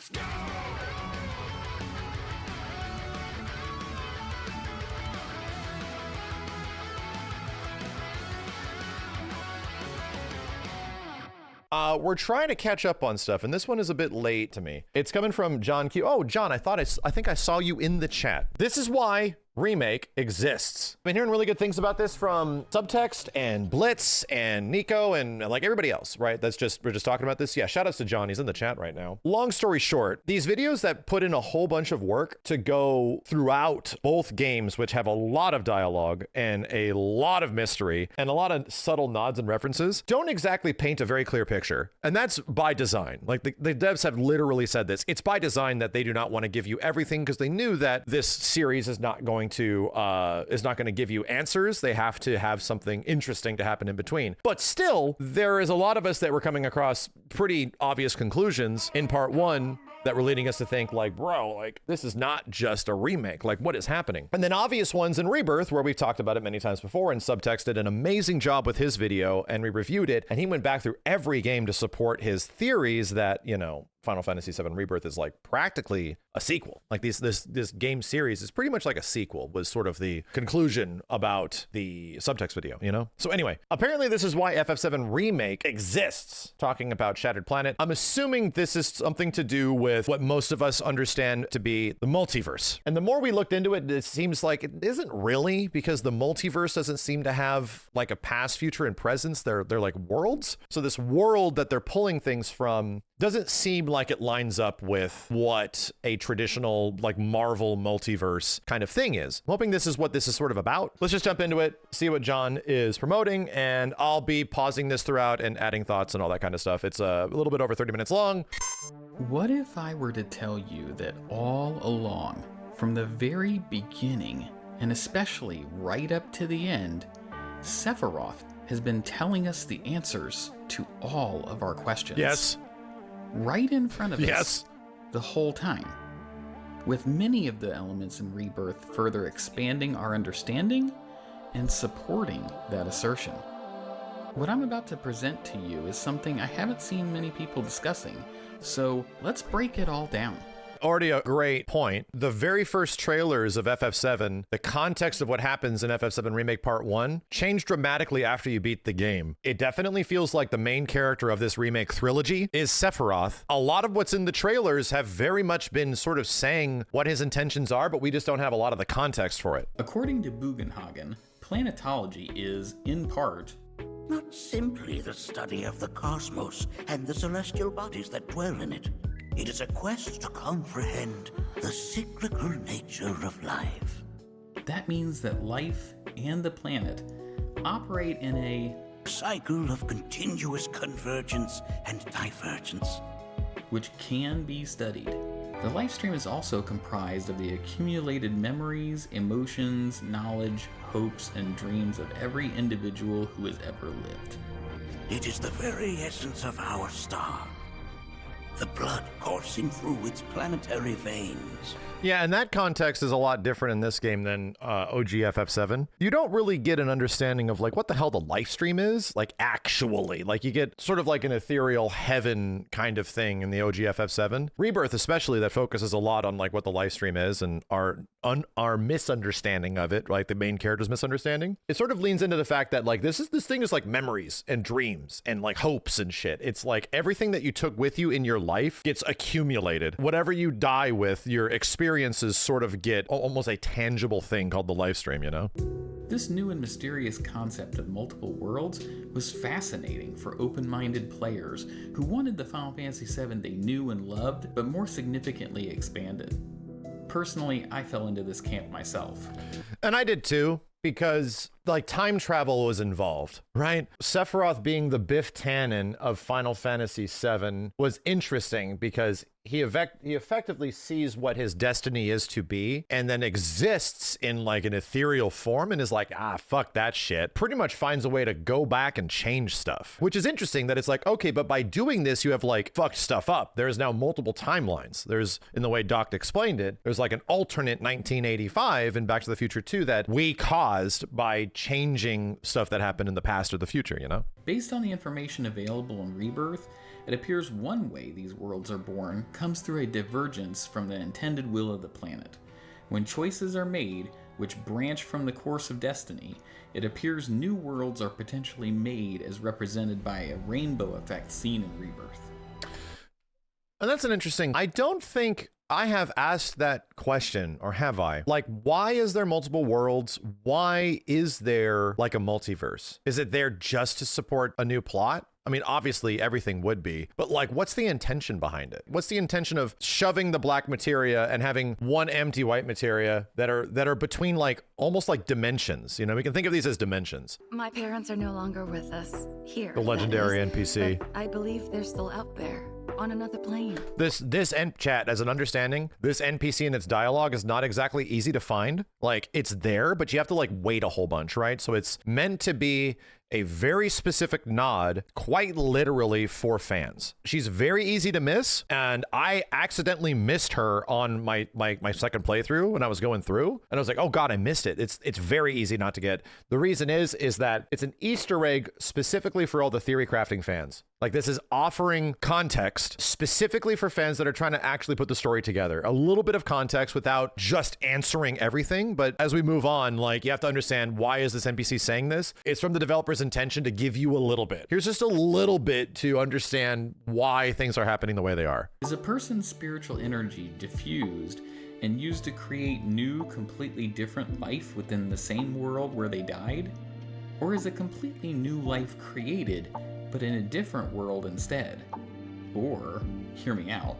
Let's go! We're trying to catch up on stuff, and this one is a bit late to me. It's coming from John Q. Oh, John, I think I saw you in the chat. This is why Remake exists. I've been hearing really good things about this from Subtext and Blitz and Nico and like everybody else, right? We're just talking about this. Yeah, shout outs to John. He's in the chat right now. Long story short, these videos that put in a whole bunch of work to go throughout both games, which have a lot of dialogue and a lot of mystery and a lot of subtle nods and references, don't exactly paint a very clear picture. And that's by design. Like the devs have literally said this. It's by design that they do not want to give you everything because they knew that this series is not going to give you answers. They have to have something interesting to happen in between. But still, there is a lot of us that were coming across pretty obvious conclusions in part one that were leading us to think like, bro, like this is not just a remake. Like what is happening? And then obvious ones in Rebirth, where we've talked about it many times before, and Subtext did an amazing job with his video and we reviewed it. And he went back through every game to support his theories that, you know, Final Fantasy VII Rebirth is like practically a sequel. Like this game series is pretty much like a sequel, was sort of the conclusion about the Subtext video, you know? So anyway, apparently this is why FF7 Remake exists, talking about Shattered Planet. I'm assuming this is something to do with what most of us understand to be the multiverse. And the more we looked into it, it seems like it isn't really, because the multiverse doesn't seem to have like a past, future, and presence. They're like worlds. So this world that they're pulling things from doesn't seem like it lines up with what a traditional like Marvel multiverse kind of thing is. I'm hoping this is what this is sort of about. Let's just jump into it, see what John is promoting, and I'll be pausing this throughout and adding thoughts and all that kind of stuff. It's a little bit over 30 minutes long. What if I were to tell you that all along, from the very beginning, and especially right up to the end, Sephiroth has been telling us the answers to all of our questions? Yes. Right in front of yes. us the whole time, with many of the elements in Rebirth further expanding our understanding and supporting that assertion. What I'm about to present to you is something I haven't seen many people discussing, so let's break it all down. Already a great point. The very first trailers of FF7, the context of what happens in FF7 Remake Part 1 changed dramatically after you beat the game. It definitely feels like the main character of this remake trilogy is Sephiroth. A lot of what's in the trailers have very much been sort of saying what his intentions are, but we just don't have a lot of the context for it. According to Bugenhagen, planetology is, in part, not simply the study of the cosmos and the celestial bodies that dwell in it. It is a quest to comprehend the cyclical nature of life. That means that life and the planet operate in a cycle of continuous convergence and divergence, which can be studied. The life stream is also comprised of the accumulated memories, emotions, knowledge, hopes, and dreams of every individual who has ever lived. It is the very essence of our star. The blood coursing through its planetary veins. Yeah, and that context is a lot different in this game than OG FF7. You don't really get an understanding of like what the hell the life stream is, like actually. Like you get sort of like an ethereal heaven kind of thing in the OG FF7. Rebirth especially, that focuses a lot on like what the life stream is and our misunderstanding of it, like the main character's misunderstanding. It sort of leans into the fact that like this thing is like memories and dreams and like hopes and shit. It's like everything that you took with you in your life gets accumulated. Whatever you die with, your experiences sort of get almost a tangible thing called the life stream, you know? This new and mysterious concept of multiple worlds was fascinating for open-minded players who wanted the Final Fantasy VII they knew and loved, but more significantly expanded. Personally, I fell into this camp myself. And I did too, because like time travel was involved, right? Sephiroth being the Biff Tannen of Final Fantasy VII was interesting because he effectively sees what his destiny is to be and then exists in like an ethereal form and is like, fuck that shit. Pretty much finds a way to go back and change stuff, which is interesting that it's like, okay, but by doing this, you have like fucked stuff up. There's now multiple timelines. There's, in the way Doc explained it, there's like an alternate 1985 in Back to the Future 2 that we caused by changing stuff that happened in the past or the future, you know? Based on the information available in Rebirth, It appears one way these worlds are born comes through a divergence from the intended will of the planet. When choices are made which branch from the course of destiny, it appears new worlds are potentially made as represented by a rainbow effect seen in Rebirth. And that's an interesting, I don't think I have asked that question, or have I? Like, why is there multiple worlds? Why is there like a multiverse? Is it there just to support a new plot? I mean, obviously everything would be, but like, what's the intention behind it? What's the intention of shoving the black materia and having one empty white materia that are between like almost like dimensions? You know, we can think of these as dimensions. My parents are no longer with us here. The legendary that is, NPC. but I believe they're still out there on another plane. This chat, as an understanding, this NPC and its dialogue is not exactly easy to find. Like, it's there, but you have to like wait a whole bunch, right? So it's meant to be a very specific nod, quite literally, for fans. She's very easy to miss, and I accidentally missed her on my second playthrough when I was going through, and I was like, oh god, I missed it. It's very easy not to get. The reason is that it's an Easter egg specifically for all the theory crafting fans. Like, this is offering context specifically for fans that are trying to actually put the story together. A little bit of context without just answering everything. But as we move on, like, you have to understand, why is this NPC saying this? It's from the developer's intention to give you a little bit. Here's just a little bit to understand why things are happening the way they are. Is a person's spiritual energy diffused and used to create new, completely different life within the same world where they died? Or is a completely new life created, but in a different world instead? Or, hear me out,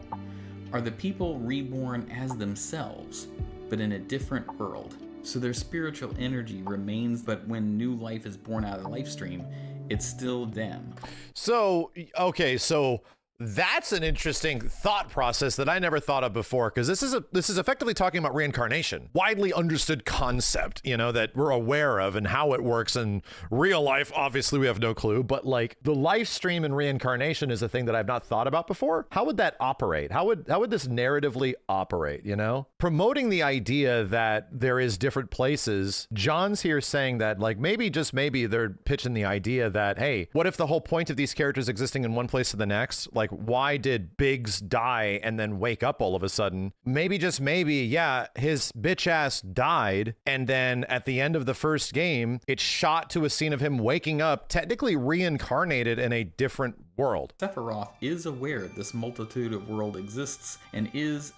are the people reborn as themselves, but in a different world? So their spiritual energy remains, but when new life is born out of the life stream, it's still them. So, okay, so that's an interesting thought process that I never thought of before, because this is effectively talking about reincarnation, widely understood concept, you know, that we're aware of and how it works in real life. Obviously, we have no clue, but like, the life stream and reincarnation is a thing that I've not thought about before. How would that operate? How would this narratively operate? You know, promoting the idea that there is different places. John's here saying that, like, maybe, just maybe, they're pitching the idea that, hey, what if the whole point of these characters existing in one place to the next, like, why did Biggs die and then wake up all of a sudden? Maybe, just maybe, yeah, his bitch ass died, and then at the end of the first game, it shot to a scene of him waking up, technically reincarnated in a different world. Sephiroth is aware this multitude of world exists and is,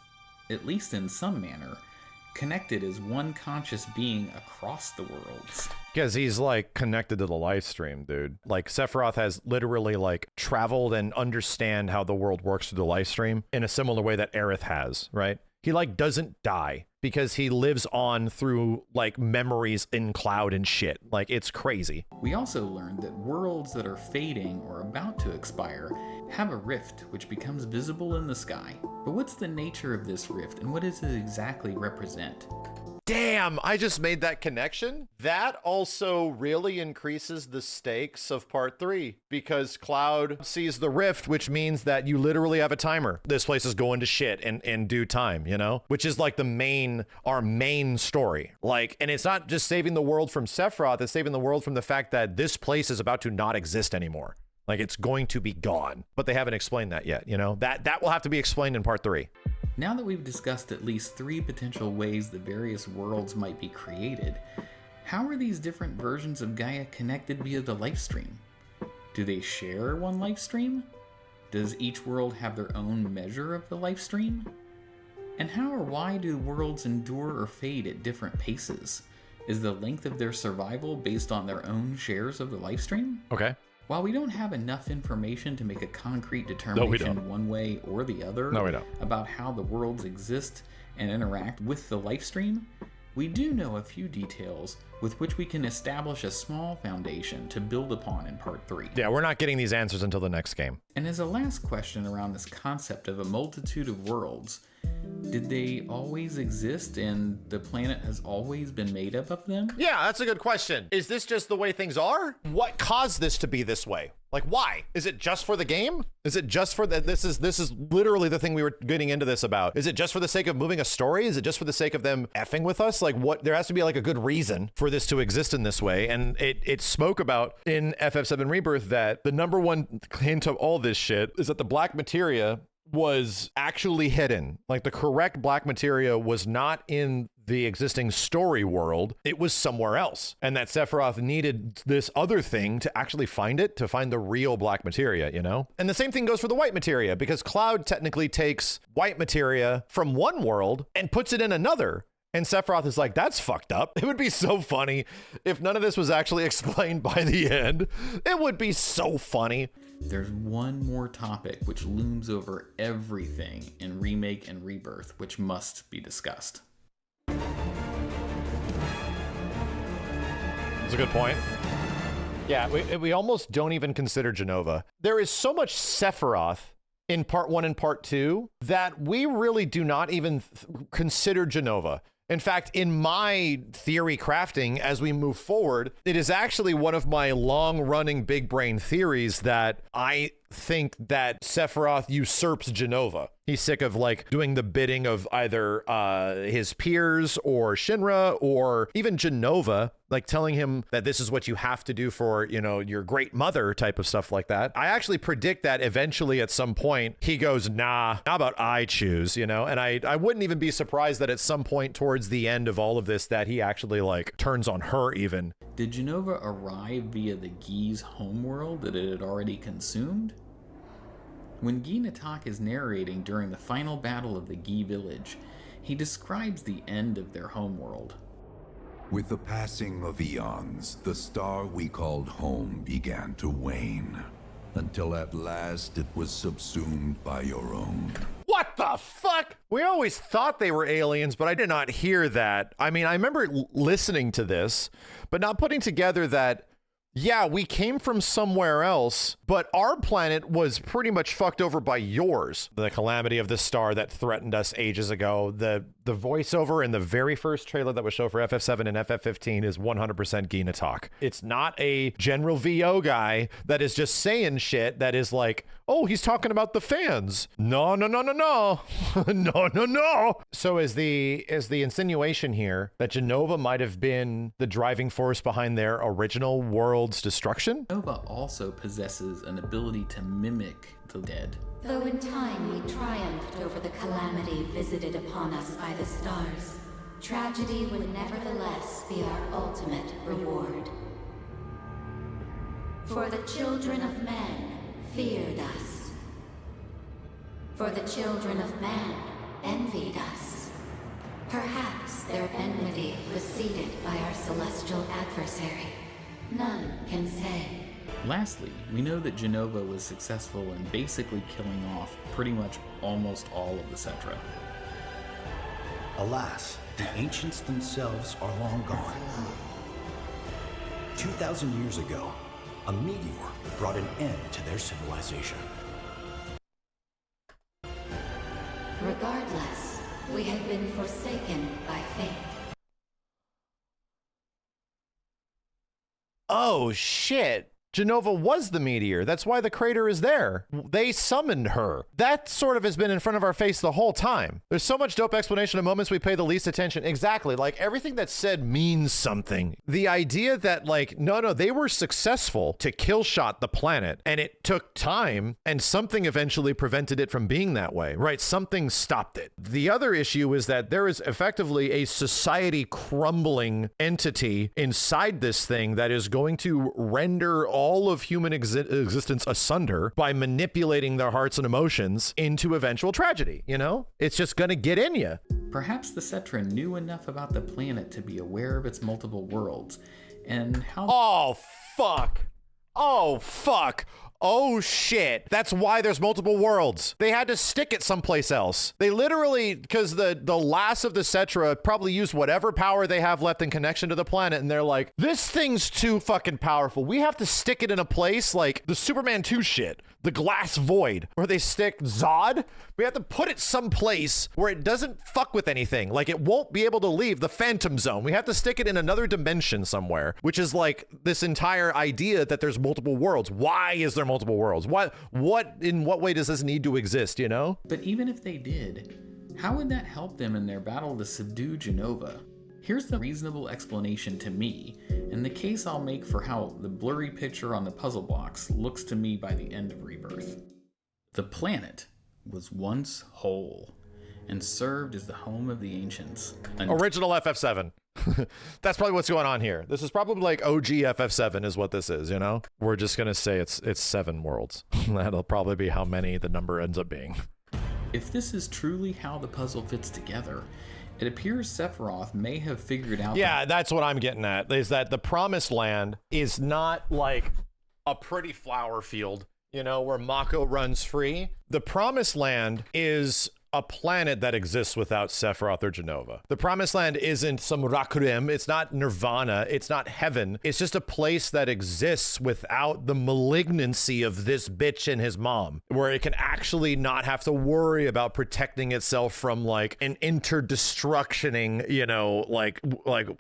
at least in some manner, connected as one conscious being across the worlds. Because he's like connected to the live stream, dude. Like, Sephiroth has literally like traveled and understand how the world works through the live stream in a similar way that Aerith has, right? He like doesn't die because he lives on through like memories in cloud and shit. Like, it's crazy. We also learned that worlds that are fading or about to expire have a rift which becomes visible in the sky. But what's the nature of this rift and what does it exactly represent? Damn, I just made that connection. That also really increases the stakes of part 3, because Cloud sees the rift, which means that you literally have a timer. This place is going to shit in due time, you know, which is like our main story. Like, and it's not just saving the world from Sephiroth, it's saving the world from the fact that this place is about to not exist anymore. Like, it's going to be gone, but they haven't explained that yet, you know? That will have to be explained in part 3. Now that we've discussed at least 3 potential ways the various worlds might be created, how are these different versions of Gaia connected via the life stream? Do they share one life stream? Does each world have their own measure of the life stream? And how or why do worlds endure or fade at different paces? Is the length of their survival based on their own shares of the life stream? Okay. While we don't have enough information to make a concrete determination one way or the other about how the worlds exist and interact with the life stream, we do know a few details with which we can establish a small foundation to build upon in part 3. Yeah, we're not getting these answers until the next game. And as a last question around this concept of a multitude of worlds, Did they always exist and the planet has always been made up of them? Yeah, that's a good question. Is this just the way things are? What caused this to be this way? Like, why? Is it just for the game? Is it just for this is literally the thing we were getting into this about. Is it just for the sake of moving a story? Is it just for the sake of them effing with us? Like, what? There has to be like a good reason for this to exist in this way. And it spoke about in FF7 Rebirth that the number one hint of all this shit is that the black materia was actually hidden. Like, the correct black materia was not in the existing story world, it was somewhere else. And that Sephiroth needed this other thing to actually find it, to find the real black materia, you know? And the same thing goes for the white materia, because Cloud technically takes white materia from one world and puts it in another. And Sephiroth is like, that's fucked up. It would be so funny if none of this was actually explained by the end. It would be so funny. There's one more topic which looms over everything in Remake and Rebirth, which must be discussed. That's a good point. Yeah, we almost don't even consider Jenova. There is so much Sephiroth in part 1 and part 2 that we really do not even consider Jenova. In fact, in my theory crafting, as we move forward, it is actually one of my long-running big brain theories that I think that Sephiroth usurps Jenova. He's sick of like doing the bidding of either his peers or Shinra or even Jenova, like telling him that this is what you have to do for, you know, your great mother type of stuff like that. I actually predict that eventually at some point he goes, nah, how about I choose, you know? And I wouldn't even be surprised that at some point towards the end of all of this that he actually like turns on her even. Did Jenova arrive via the Gi's homeworld that it had already consumed? When Gi Natak is narrating during the final battle of the Gi village, he describes the end of their homeworld. With the passing of eons, the star we called home began to wane, until at last it was subsumed by your own. What the fuck? We always thought they were aliens, but I did not hear that. I mean, I remember listening to this, but not putting together that, yeah, we came from somewhere else, but our planet was pretty much fucked over by yours. The calamity of the star that threatened us ages ago. The voiceover in the very first trailer that was shown for FF7 and FF15 is 100% Gi Natak. It's not a general VO guy that is just saying shit that is like, oh, he's talking about the fans. No, no, no, no, no. No, no, no. So is the insinuation here that Jenova might have been the driving force behind their original world's destruction? Jenova also possesses an ability to mimic the dead. Though in time we triumphed over the calamity visited upon us by the stars, tragedy would nevertheless be our ultimate reward. For the children of men feared us. For the children of man envied us. Perhaps their enmity was seeded by our celestial adversary. None can say. Lastly, we know that Jenova was successful in basically killing off pretty much almost all of the Cetra. Alas, the ancients themselves are long gone. 2,000 years ago, a meteor brought an end to their civilization. Regardless, we have been forsaken by fate. Oh, shit. Jenova was the meteor. That's why the crater is there. They summoned her. That sort of has been in front of our face the whole time. There's so much dope explanation of moments we pay the least attention. Exactly. Like everything that's said means something. The idea that like, no, they were successful to kill shot the planet and it took time and something eventually prevented it from being that way, right? Something stopped it. The other issue is that there is effectively a society crumbling entity inside this thing that is going to render all of human existence asunder by manipulating their hearts and emotions into eventual tragedy, you know? It's just gonna get in you. Perhaps the Cetra knew enough about the planet to be aware of its multiple worlds, and how— Oh, fuck. Oh, fuck. Oh shit, that's why there's multiple worlds. They had to stick it someplace else. They literally, because the last of the Cetra probably used whatever power they have left in connection to the planet, and they're like, this thing's too fucking powerful. We have to stick it in a place like the Superman 2 shit, the glass void, where they stick Zod. We have to put it someplace where it doesn't fuck with anything. Like, it won't be able to leave the Phantom Zone. We have to stick it in another dimension somewhere, which is like this entire idea that there's multiple worlds. Why is there multiple worlds? In what way does this need to exist, you know? But even if they did, how would that help them in their battle to subdue Jenova? Here's the reasonable explanation to me, and the case I'll make for how the blurry picture on the puzzle box looks to me by the end of Rebirth. The planet was once whole and served as the home of the ancients. Original FF7. That's probably what's going on here. This is probably like OG FF7 is what this is, you know? We're just gonna say it's 7 worlds. That'll probably be how many the number ends up being. If this is truly how the puzzle fits together, it appears Sephiroth may have figured out... Yeah, that's what I'm getting at, is that the Promised Land is not like a pretty flower field, you know, where Mako runs free. The Promised Land is a planet that exists without Sephiroth or Jenova. The Promised Land isn't some Rakurim, it's not Nirvana, it's not heaven. It's just a place that exists without the malignancy of this bitch and his mom, where it can actually not have to worry about protecting itself from like an interdestructioning, you know, like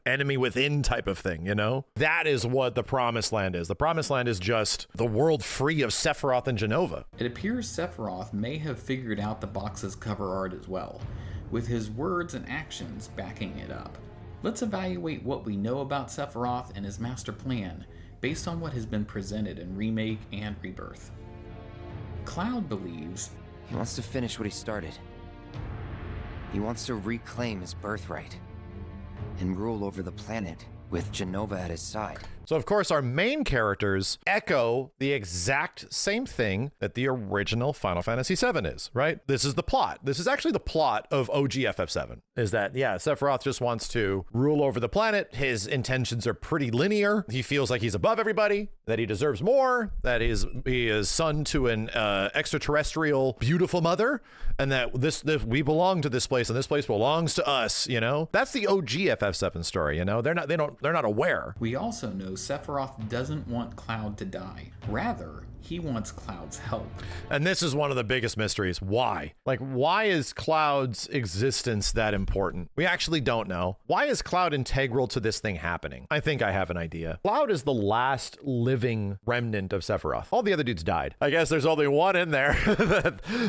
enemy within type of thing, you know? That is what the Promised Land is. The Promised Land is just the world free of Sephiroth and Jenova. It appears Sephiroth may have figured out the box's cover art as well, with his words and actions backing it up. Let's evaluate what we know about Sephiroth and his master plan based on what has been presented in Remake and Rebirth. Cloud believes he wants to finish what he started. He wants to reclaim his birthright and rule over the planet with Jenova at his side. So of course our main characters echo the exact same thing that the original Final Fantasy VII is, right? This is the plot. This is actually the plot of OG FF7, is that, yeah, Sephiroth just wants to rule over the planet. His intentions are pretty linear. He feels like he's above everybody, that he deserves more, that he is son to an extraterrestrial beautiful mother, and that this we belong to this place and this place belongs to us, you know? That's the OG FF7 story, you know? They're not aware. We also know Sephiroth doesn't want Cloud to die. Rather, he wants Cloud's help. And this is one of the biggest mysteries. Why? Like, why is Cloud's existence that important? We actually don't know. Why is Cloud integral to this thing happening? I think I have an idea. Cloud is the last living remnant of Sephiroth. All the other dudes died. I guess there's only one in there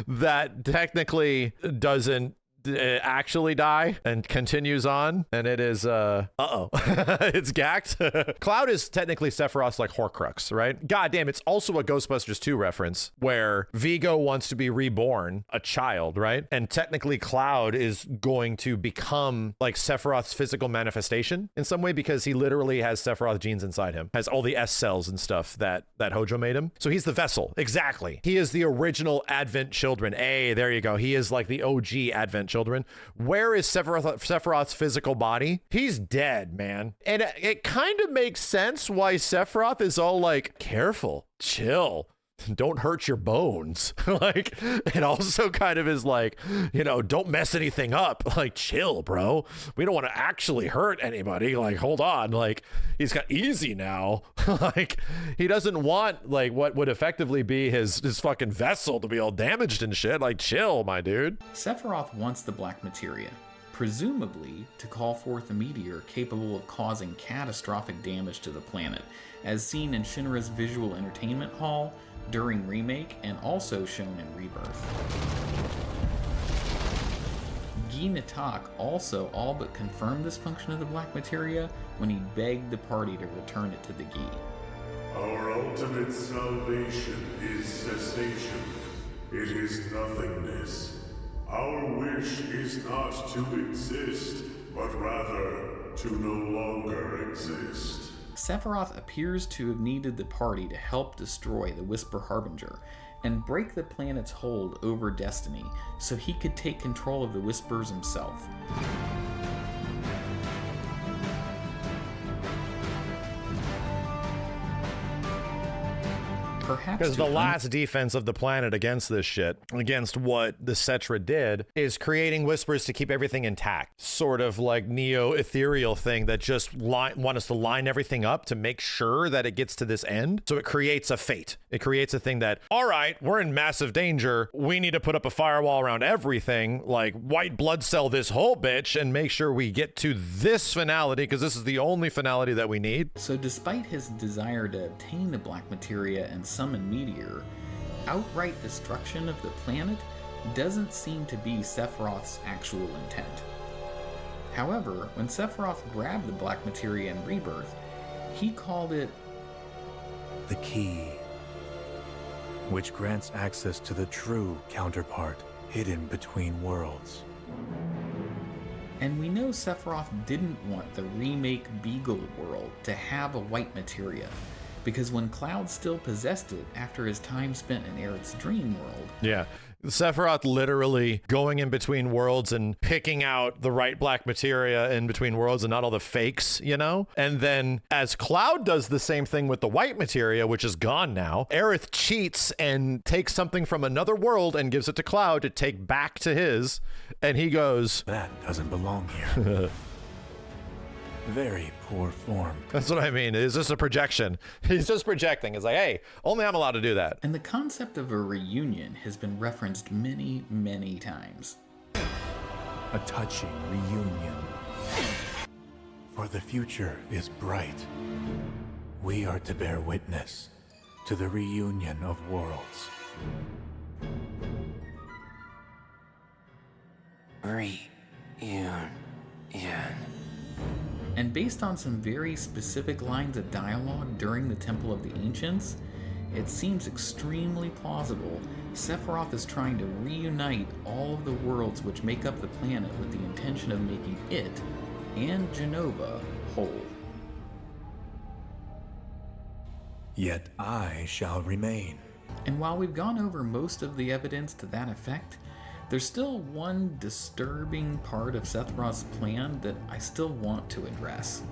that technically doesn't actually die and continues on, and it is it's Gact. Cloud is technically Sephiroth's like Horcrux, right? God damn, it's also a Ghostbusters 2 reference where Vigo wants to be reborn, a child, right? And technically Cloud is going to become like Sephiroth's physical manifestation in some way, because he literally has Sephiroth genes inside him, has all the S cells and stuff that Hojo made him. So he's the vessel. Exactly. He is the original Advent children. Hey, there you go. He is like the OG Advent children. Where is Sephiroth's physical body? He's dead, man. And it kind of makes sense why Sephiroth is all like, careful, chill, don't hurt your bones. Like, it also kind of is like, you know, don't mess anything up. Like, chill, bro. We don't want to actually hurt anybody. Like, hold on. Like, he's got easy now. Like, he doesn't want like what would effectively be his fucking vessel to be all damaged and shit. Like, chill, my dude. Sephiroth wants the black materia, presumably to call forth a meteor capable of causing catastrophic damage to the planet, as seen in Shinra's visual entertainment hall during Remake and also shown in Rebirth. Guy Natak also all but confirmed this function of the black materia when he begged the party to return it to the Guy. Our ultimate salvation is cessation. It is nothingness. Our wish is not to exist, but rather to no longer exist. Sephiroth appears to have needed the party to help destroy the Whisper Harbinger and break the planet's hold over Destiny so he could take control of the Whispers himself. Perhaps Because the to last defense of the planet against this shit, against what the Cetra did, is creating whispers to keep everything intact. Sort of like neo-ethereal thing that just want us to line everything up to make sure that it gets to this end. So it creates a fate. It creates a thing that, all right, we're in massive danger. We need to put up a firewall around everything, like white blood cell this whole bitch and make sure we get to this finality because this is the only finality that we need. So despite his desire to obtain the black materia and summon Meteor, outright destruction of the planet doesn't seem to be Sephiroth's actual intent. However, when Sephiroth grabbed the black materia in Rebirth, he called it the key, which grants access to the true counterpart hidden between worlds. And we know Sephiroth didn't want the remake Beagle world to have a white materia, because when Cloud still possessed it after his time spent in Aerith's dream world. Yeah. Sephiroth literally going in between worlds and picking out the right black materia in between worlds and not all the fakes, you know? And then as Cloud does the same thing with the white materia, which is gone now, Aerith cheats and takes something from another world and gives it to Cloud to take back to his. And he goes, that doesn't belong here. Very poor form. That's what I mean. It's just a projection. He's just projecting. It's like, hey, only I'm allowed to do that. And the concept of a reunion has been referenced many, many times. A touching reunion. For the future is bright. We are to bear witness to the reunion of worlds. Reunion. And based on some very specific lines of dialogue during the Temple of the Ancients, it seems extremely plausible Sephiroth is trying to reunite all of the worlds which make up the planet with the intention of making it and Jenova whole. Yet I shall remain. And while we've gone over most of the evidence to that effect, there's still one disturbing part of Sephiroth's plan that I still want to address.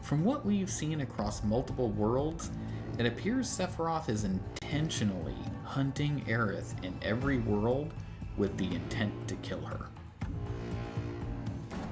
From what we've seen across multiple worlds, it appears Sephiroth is intentionally hunting Aerith in every world with the intent to kill her.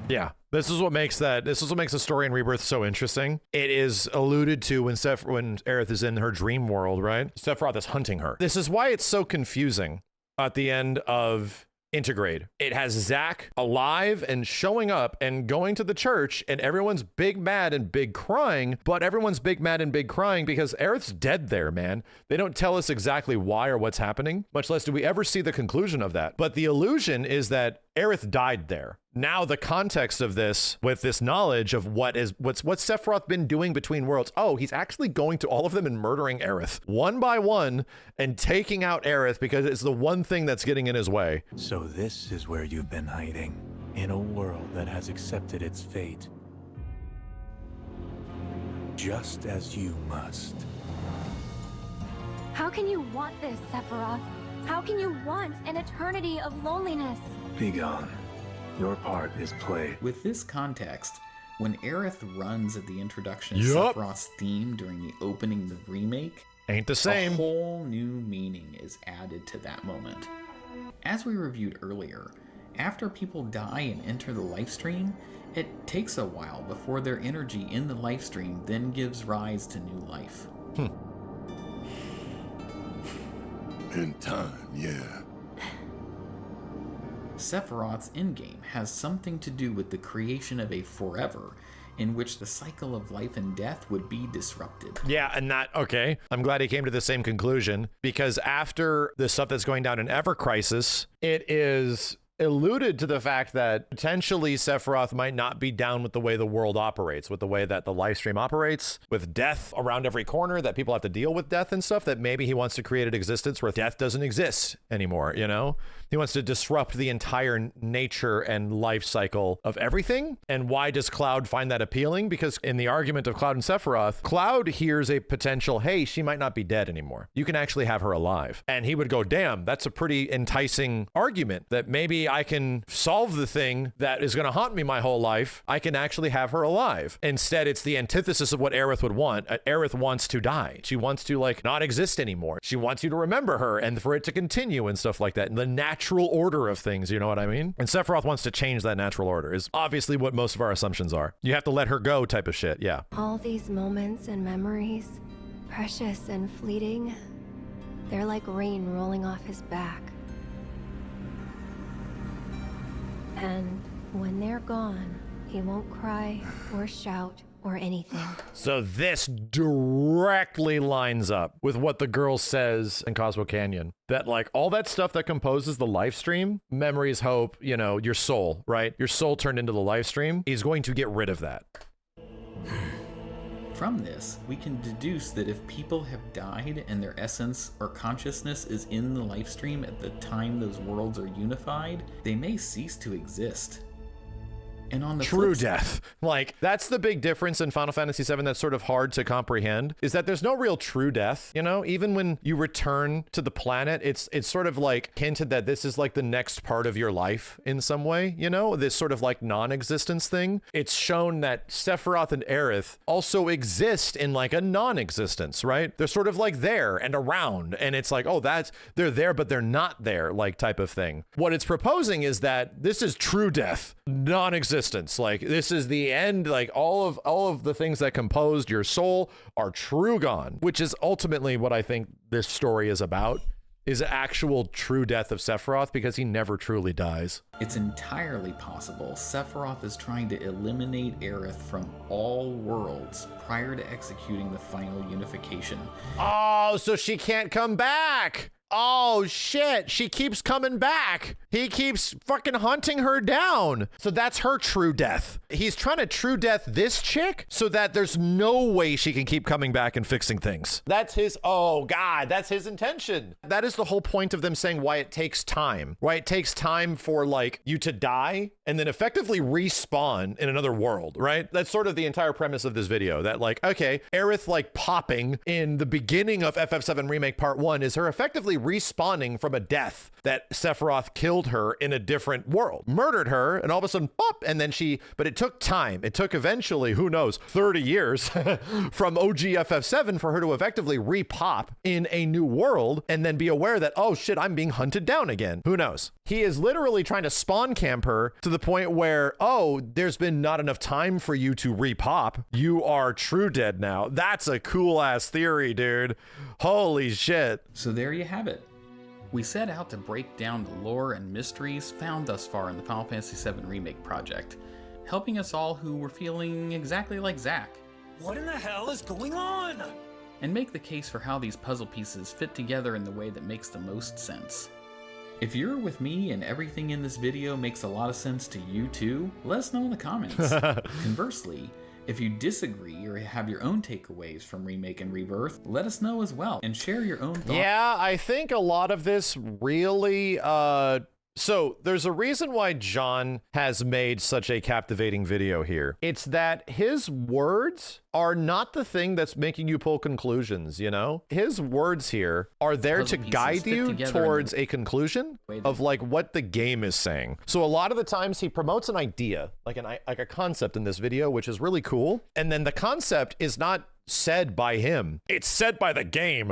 Yeah, this is what makes the story in Rebirth so interesting. It is alluded to when Aerith is in her dream world, right? Sephiroth is hunting her. This is why it's so confusing at the end of Integrate. It has Zack alive and showing up and going to the church, and everyone's big mad and big crying, but everyone's big mad and big crying because Aerith's dead there, man. They don't tell us exactly why or what's happening, much less do we ever see the conclusion of that. But the illusion is that Aerith died there. Now the context of this, with this knowledge of what's Sephiroth been doing between worlds. Oh, he's actually going to all of them and murdering Aerith one by one and taking out Aerith because it's the one thing that's getting in his way. So this is where you've been hiding, in a world that has accepted its fate. Just as you must. How can you want this, Sephiroth? How can you want an eternity of loneliness? Be gone. Your part is played. With this context, when Aerith runs at the introduction of Sephiroth's theme during the opening of the remake, ain't the same. A whole new meaning is added to that moment. As we reviewed earlier, after people die and enter the lifestream, it takes a while before their energy in the lifestream then gives rise to new life. In time, yeah. Sephiroth's endgame has something to do with the creation of a forever in which the cycle of life and death would be disrupted. Yeah, and okay. I'm glad he came to the same conclusion, because after the stuff that's going down in Ever Crisis, it is alluded to the fact that potentially Sephiroth might not be down with the way the world operates, with the way that the live stream operates, with death around every corner, that people have to deal with death and stuff, that maybe he wants to create an existence where death doesn't exist anymore, you know? He wants to disrupt the entire nature and life cycle of everything. And why does Cloud find that appealing? Because in the argument of Cloud and Sephiroth, Cloud hears a potential, hey, she might not be dead anymore. You can actually have her alive. And he would go, damn, that's a pretty enticing argument that maybe I can solve the thing that is going to haunt me my whole life. I can actually have her alive. Instead, it's the antithesis of what Aerith would want. Aerith wants to die. She wants to like not exist anymore. She wants you to remember her and for it to continue and stuff like that. And the natural order of things, you know what I mean? And Sephiroth wants to change that natural order is obviously what most of our assumptions are. You have to let her go type of shit. Yeah. All these moments and memories, precious and fleeting, they're like rain rolling off his back. And when they're gone, he won't cry or shout or anything. So this directly lines up with what the girl says in Cosmo Canyon. That like all that stuff that composes the live stream, memories, hope, you know, your soul, right? Your soul turned into the live stream. He's going to get rid of that. From this, we can deduce that if people have died and their essence or consciousness is in the life stream at the time those worlds are unified, they may cease to exist. And on the true death, like that's the big difference in Final Fantasy VII that's sort of hard to comprehend, is that there's no real true death. You know, even when you return to the planet, it's sort of like hinted that this is like the next part of your life in some way, you know, this sort of like non-existence thing. It's shown that Sephiroth and Aerith also exist in like a non-existence, right? They're sort of like there and around, and it's like, oh, they're there, but they're not there, like type of thing. What it's proposing is that this is true death, non-existence. Like this is the end, like all of the things that composed your soul are true gone, which is ultimately what I think this story is about, is actual true death of Sephiroth, because he never truly dies. It's entirely possible Sephiroth is trying to eliminate Aerith from all worlds prior to executing the final unification. Oh, so she can't come back. Oh shit, she keeps coming back. He keeps fucking hunting her down. So that's her true death. He's trying to true death this chick so that there's no way she can keep coming back and fixing things. That's his, oh God, that's his intention. That is the whole point of them saying why it takes time. Why it takes time for like you to die and then effectively respawn in another world, right? That's sort of the entire premise of this video, that like, okay, Aerith like popping in the beginning of FF7 Remake Part 1 is her effectively respawning from a death that Sephiroth killed her in a different world, murdered her, and all of a sudden, pop, and then but it took time. It took eventually, who knows, 30 years from OG FF7 for her to effectively repop in a new world and then be aware that, oh shit, I'm being hunted down again. Who knows? He is literally trying to spawn camp her to the point where, oh, there's been not enough time for you to repop. You are true dead now. That's a cool ass theory, dude. Holy shit. So there you have it. We set out to break down the lore and mysteries found thus far in the Final Fantasy VII Remake project, helping us all who were feeling exactly like Zack. What in the hell is going on? And make the case for how these puzzle pieces fit together in the way that makes the most sense. If you're with me and everything in this video makes a lot of sense to you too, let us know in the comments. Conversely, if you disagree or have your own takeaways from Remake and Rebirth, let us know as well and share your own thoughts. Yeah, I think a lot of this really, so there's a reason why John has made such a captivating video here. It's that his words are not the thing that's making you pull conclusions, you know? His words here are there to guide you towards a conclusion of like what the game is saying. So a lot of the times he promotes an idea, like a concept in this video, which is really cool. And then the concept is not said by him, it's said by the game.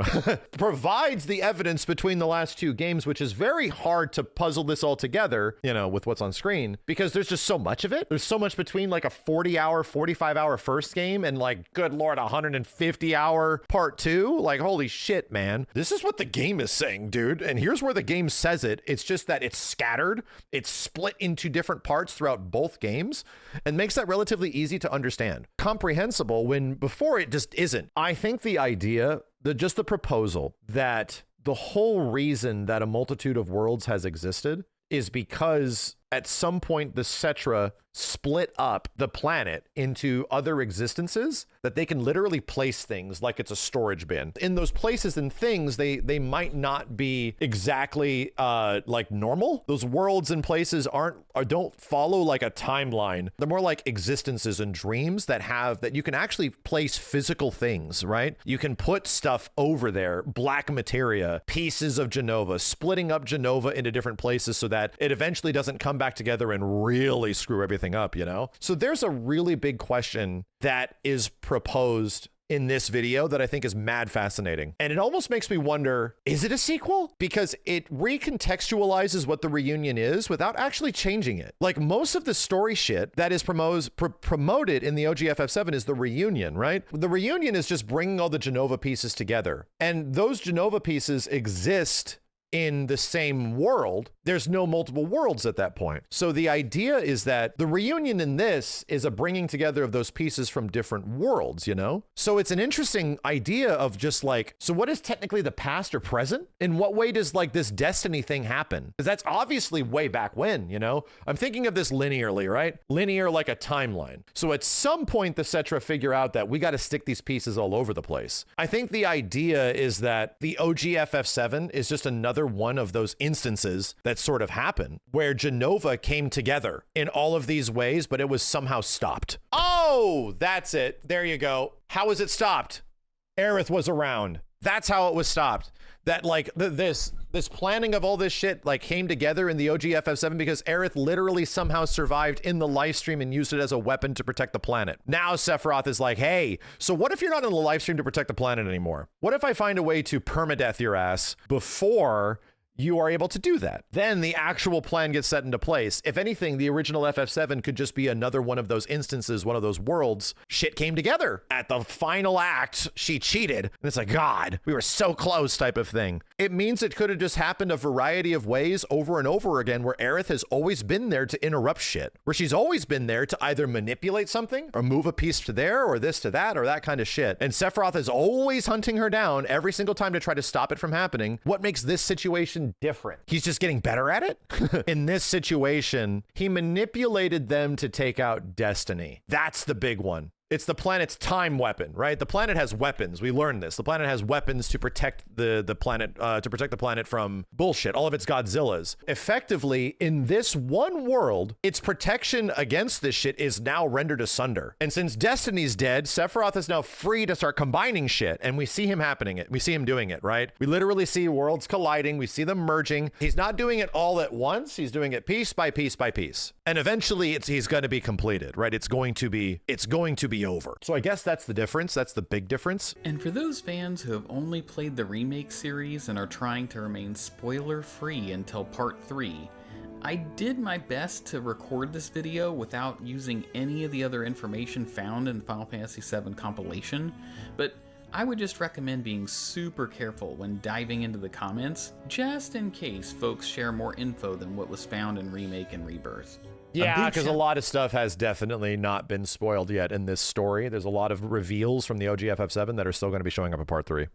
Provides the evidence between the last two games, which is very hard to puzzle this all together, you know, with what's on screen, because there's just so much of it. There's so much between like a 40-hour, 45-hour first game and like, good Lord, 150-hour part 2. Like, holy shit, man. This is what the game is saying, dude. And here's where the game says it. It's just that it's scattered. It's split into different parts throughout both games and makes that relatively easy to understand. Comprehensible when before it just isn't. I think the idea, just the proposal that the whole reason that a multitude of worlds has existed is because at some point the Cetra split up the planet into other existences that they can literally place things like it's a storage bin. In those places and things, they might not be exactly like normal. Those worlds and places don't follow like a timeline. They're more like existences and dreams that you can actually place physical things, right? You can put stuff over there, black materia, pieces of Jenova, splitting up Jenova into different places so that it eventually doesn't come back together and really screw everything up, you know? So there's a really big question that is proposed in this video that I think is mad fascinating. And it almost makes me wonder, is it a sequel? Because it recontextualizes what the reunion is without actually changing it. Like most of the story shit that is promoted in the OG FF7 is the reunion, right? The reunion is just bringing all the Jenova pieces together. And those Jenova pieces exist in the same world. There's no multiple worlds at that point. So the idea is that the reunion in this is a bringing together of those pieces from different worlds, you know? So it's an interesting idea of just like, so what is technically the past or present? In what way does like this destiny thing happen? Because that's obviously way back when, you know? I'm thinking of this linearly, right? Linear like a timeline. So at some point the Cetra figure out that we got to stick these pieces all over the place. I think the idea is that the OG FF7 is just another one of those instances that sort of happen where Jenova came together in all of these ways, but it was somehow stopped. Oh, that's it. There you go. How was it stopped? Aerith was around. That's how it was stopped. That like this planning of all this shit like came together in the OG FF7 because Aerith literally somehow survived in the live stream and used it as a weapon to protect the planet. Now Sephiroth is like, hey, so what if you're not in the live stream to protect the planet anymore? What if I find a way to permadeath your ass before you are able to do that? Then the actual plan gets set into place. If anything, the original FF7 could just be another one of those instances, one of those worlds. Shit came together. At the final act, she cheated. And it's like, God, we were so close type of thing. It means it could have just happened a variety of ways over and over again where Aerith has always been there to interrupt shit. Where she's always been there to either manipulate something or move a piece to there or this to that or that kind of shit. And Sephiroth is always hunting her down every single time to try to stop it from happening. What makes this situation different? He's just getting better at it. In this situation, he manipulated them to take out Destiny. That's the big one. It's the planet's time weapon, right? The planet has weapons. We learned this. The planet has weapons to protect the planet from bullshit, all of its Godzillas. Effectively, in this one world, its protection against this shit is now rendered asunder. And since Destiny's dead, Sephiroth is now free to start combining shit, and we see him happening it. We see him doing it, right? We literally see worlds colliding. We see them merging. He's not doing it all at once. He's doing it piece by piece by piece. And eventually he's going to be completed, right? It's going to be over. So I guess that's the difference. That's the big difference. And for those fans who have only played the remake series and are trying to remain spoiler-free until part 3, I did my best to record this video without using any of the other information found in the Final Fantasy VII compilation, but I would just recommend being super careful when diving into the comments, just in case folks share more info than what was found in Remake and Rebirth. Yeah, because a lot of stuff has definitely not been spoiled yet in this story. There's a lot of reveals from the OG FF7 that are still going to be showing up in part 3.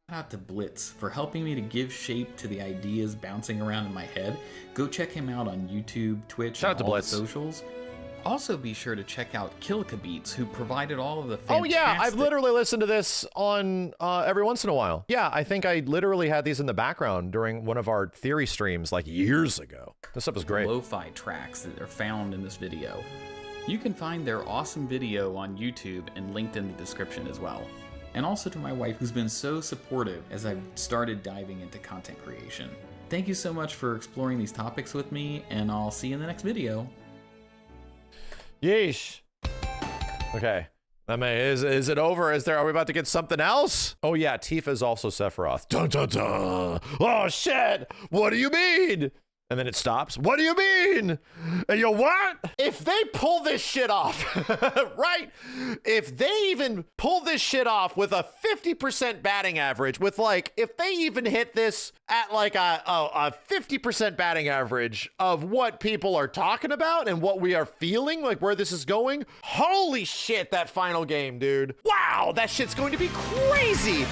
Shout out to Blitz for helping me to give shape to the ideas bouncing around in my head. Go check him out on YouTube, Twitch, and all the socials. Also be sure to check out Kilkabeats, who provided all of the fantastic... Oh yeah, I've literally listened to this on every once in a while. Yeah, I think I literally had these in the background during one of our theory streams like years ago. This stuff is great. Lo-fi tracks that are found in this video. You can find their awesome video on YouTube and linked in the description as well. And also to my wife, who's been so supportive as I've started diving into content creation. Thank you so much for exploring these topics with me, and I'll see you in the next video. Yeesh. Okay. I mean, is it over? Are we about to get something else? Oh yeah, Tifa is also Sephiroth. Dun dun dun. Oh shit! What do you mean? And then it stops. What do you mean? And you what? If they pull this shit off, right? If they even pull this shit off with a 50% batting average, with like, if they even hit this at like a 50% batting average of what people are talking about and what we are feeling, like where this is going, holy shit, that final game, dude. Wow, that shit's going to be crazy.